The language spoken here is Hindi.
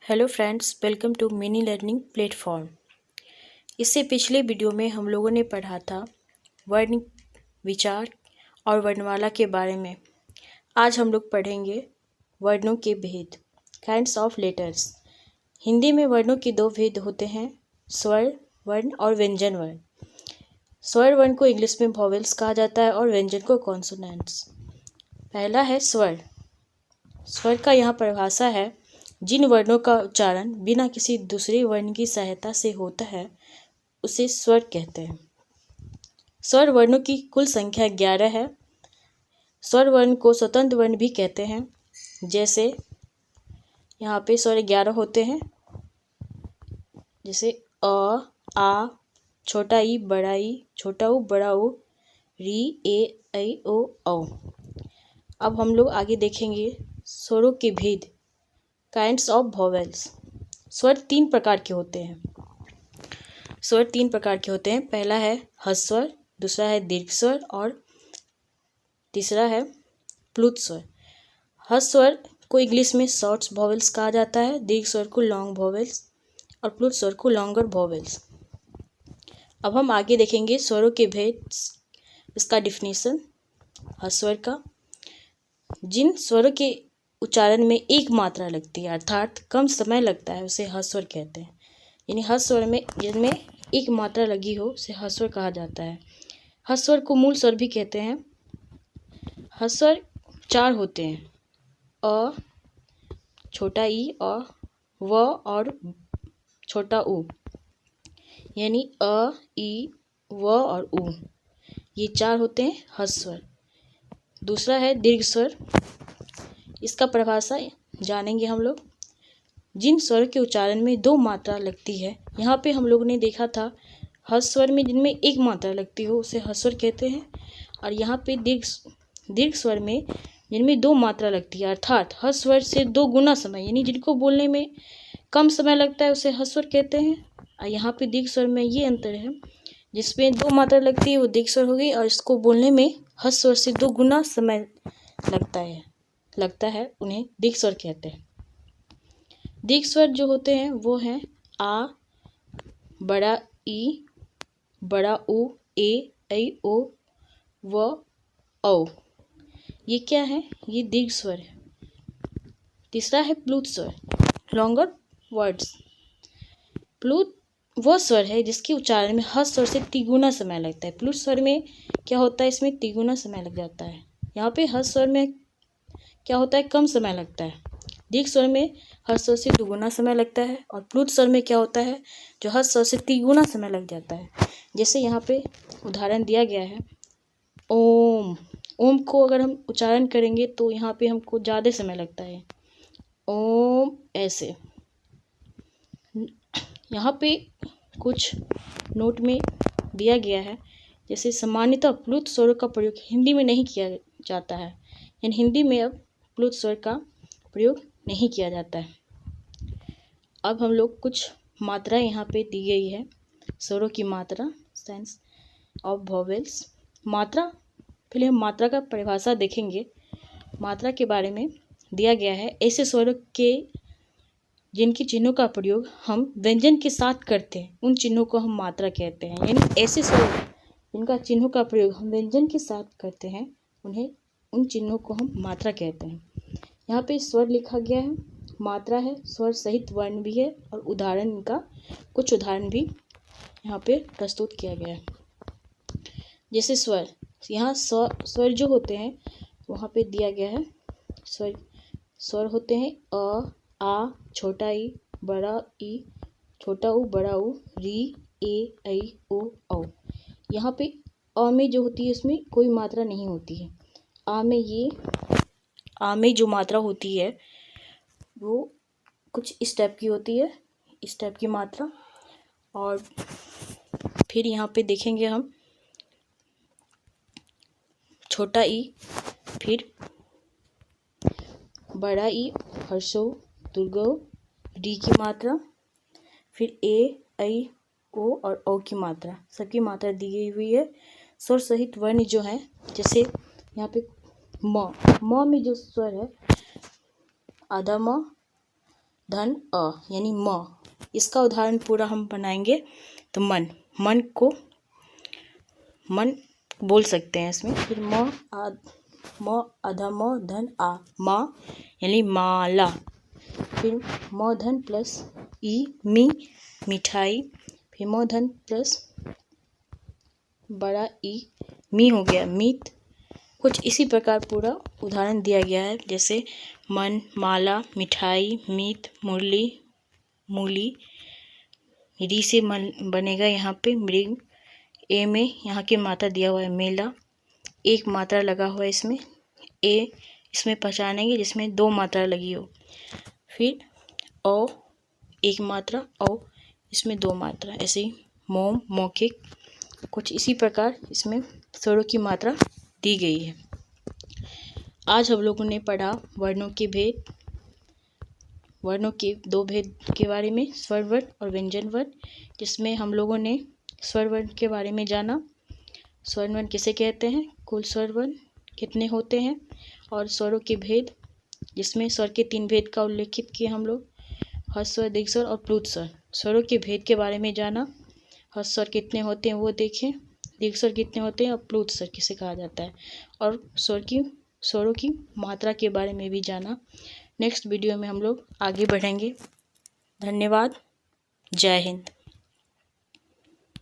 Hello friends, welcome to mini learning platform. इससे पिछले वीडियो में हम लोगों ने पढ़ा था वर्ण, विचार और वर्णमाला के बारे में। आज हम लोग पढ़ेंगे वर्णों के भेद, काइंड्स ऑफ लेटर्स। हिंदी में वर्णों के दो भेद होते हैं, स्वर वर्ण और व्यंजन वर्ण। स्वर वर्ण को इंग्लिश में वॉवेल्स कहा जाता है और व्यंजन को कॉन्सोनेंट्स। पहला है स्वर। स्वर का यहाँ परिभाषा है, जिन वर्णों का उच्चारण बिना किसी दूसरे वर्ण की सहायता से होता है उसे स्वर कहते हैं। स्वर वर्णों की कुल संख्या 11 है। स्वर वर्ण को स्वतंत्र वर्ण भी कहते हैं। जैसे यहाँ पे स्वर 11 होते हैं, जैसे अ, आ, छोटा ई, बड़ा ई, छोटा ऊ, बड़ा ऊ, री, ए, ऐ, ओ, औ। अब हम लोग आगे देखेंगे स्वरों के भेद, काइंड्स ऑफ वॉवेल्स। स्वर तीन प्रकार के होते हैं। पहला है ह्रस्व, दूसरा है दीर्घ स्वर और तीसरा है प्लुत स्वर। ह्रस्व स्वर को इंग्लिश में शॉर्ट वॉवेल्स कहा जाता है, दीर्घ स्वर को लॉन्ग वॉवेल्स और प्लुत स्वर को लॉन्गर वॉवेल्स। अब हम आगे देखेंगे स्वरों के भेद, इसका डिफिनीशन। ह्रस्व स्वर का, जिन स्वरों के उच्चारण में एक मात्रा लगती है अर्थात कम समय लगता है उसे ह्रस्व स्वर कहते हैं। यानी ह्रस्व स्वर में जिनमें एक मात्रा लगी हो उसे ह्रस्व स्वर कहा जाता है। ह्रस्व स्वर को मूल स्वर भी कहते हैं। ह्रस्व स्वर 4 होते हैं, अ, छोटा ई, अ, व और छोटा ऊ। यानी अ, ई, व और ऊ, ये 4 होते हैं ह्रस्व स्वर। दूसरा है दीर्घ स्वर। इसका परिभाषा जानेंगे हम लोग। जिन स्वर के उच्चारण में 2 मात्रा लगती है, यहाँ पे हम लोग ने देखा था ह्रस्व स्वर में जिनमें एक मात्रा लगती हो उसे ह्रस्व स्वर कहते हैं, और यहाँ पे दीर्घ स्वर में जिनमें 2 मात्रा लगती है अर्थात ह्रस्व स्वर से 2 गुना समय, यानी जिनको बोलने में कम समय लगता है उसे ह्रस्व स्वर कहते हैं। और यहाँ पे दीर्घ स्वर में ये अंतर है, जिसमें 2 मात्रा लगती है वो दीर्घ स्वर हो गई, और इसको बोलने में ह्रस्व स्वर से 2 गुना समय लगता है उन्हें दीर्घ स्वर कहते हैं। दीर्घ स्वर जो होते हैं वो हैं आ, बड़ा ई, बड़ा ऊ, ए, ऐ, ओ, व, औ। ये क्या है? ये दीर्घ स्वर है। तीसरा है प्लुत स्वर, लॉन्गर वर्ड्स। प्लुत वो स्वर है जिसके उच्चारण में ह्रस्व स्वर से तिगुना समय लगता है। प्लुत स्वर में क्या होता है, इसमें तिगुना समय लग जाता है। यहाँ पे ह्रस्व स्वर में क्या होता है, कम समय लगता है। दीर्घ स्वर में ह्रस्व स्वर से 2 गुना समय लगता है, और प्लुत स्वर में क्या होता है, जो ह्रस्व स्वर से 3 गुना समय लग जाता है। जैसे यहाँ पे उदाहरण दिया गया है, ओम। ओम को अगर हम उच्चारण करेंगे तो यहाँ पे हमको ज़्यादा समय लगता है, ओम ऐसे। यहाँ पे कुछ नोट में दिया गया है, जैसे सामान्यतः प्लुत स्वरों का प्रयोग हिंदी में नहीं किया जाता है, यानी हिंदी में अब प्लुत स्वर का प्रयोग नहीं किया जाता है। अब हम लोग कुछ मात्रा यहाँ पे दी गई है, स्वरों की मात्रा, सेंस ऑफ वॉवेल्स। मात्रा, पहले हम मात्रा का परिभाषा देखेंगे। मात्रा के बारे में दिया गया है, ऐसे स्वरों के जिनके चिन्हों का प्रयोग हम व्यंजन के साथ करते हैं उन चिन्हों को हम मात्रा कहते हैं। यानी ऐसे स्वर जिनका चिन्हों का प्रयोग हम व्यंजन के साथ करते हैं उन चिन्हों को हम मात्रा कहते हैं। यहाँ पे स्वर लिखा गया है, मात्रा है, स्वर सहित वर्ण भी है, और उदाहरण का कुछ उदाहरण भी यहाँ पे प्रस्तुत किया गया है। जैसे स्वर, यहाँ स्वर जो होते हैं वहाँ पे दिया गया है, स्वर होते हैं अ, आ, छोटा ई, बड़ा ई, छोटा ऊ, बड़ा ऊ, री, ए, ऐ, ओ, औ। यहाँ पे अ में जो होती है उसमें कोई मात्रा नहीं होती है। आ में जो मात्रा होती है वो कुछ इस टाइप की होती है, इस टाइप की मात्रा। और फिर यहाँ पे देखेंगे हम छोटा ई, फिर बड़ा ई, ह्रस्व, दीर्घ, डी की मात्रा, फिर ए, ऐ, ओ और औ की मात्रा, सबकी मात्रा दी गई हुई है। स्वर सहित वर्ण जो है, जैसे यहाँ पे म में जो स्वर है, आधा म, धन अ यानी म। इसका उदाहरण पूरा हम बनाएंगे तो मन, मन को मन बोल सकते हैं इसमें। फिर म अधम धन आ, मा यानी माला। फिर म धन प्लस ई मी, मिठाई। फिर म धन प्लस बड़ा ई, मी हो गया मीत। कुछ इसी प्रकार पूरा उदाहरण दिया गया है, जैसे मन, माला, मिठाई, मीत, मुरली, मूली। री से मन बनेगा यहाँ पे मृग। ए में यहाँ की मात्रा दिया हुआ है मेला, एक मात्रा लगा हुआ है इसमें। ए इसमें पहचानेंगे जिसमें दो मात्रा लगी हो। फिर ओ एक मात्रा, औ इसमें दो मात्रा। ऐसे ही मोम, मौखिक। कुछ इसी प्रकार इसमें स्वरों की मात्रा दी गई है। आज हम लोगों ने पढ़ा वर्णों के भेद, वर्णों के दो भेद के बारे में, स्वर वर्ण और व्यंजन वर्ण, जिसमें हम लोगों ने स्वर वर्ण के बारे में जाना। स्वर वर्ण किसे कहते हैं, कुल स्वर वर्ण कितने होते हैं, और स्वरों के भेद, जिसमें स्वर के 3 भेद का उल्लेखित किया हम लोग, हर्ष स्वर, दीर्घ स्वर और प्लुत स्वर। स्वरों के भेद के बारे में जाना, हर्ष स्वर कितने होते हैं वो देखें, दीर्घ स्वर कितने होते हैं और प्लुत स्वर किसे कहा जाता है, और स्वरों की मात्रा के बारे में भी जाना। नेक्स्ट वीडियो में हम लोग आगे बढ़ेंगे। धन्यवाद। जय हिंद।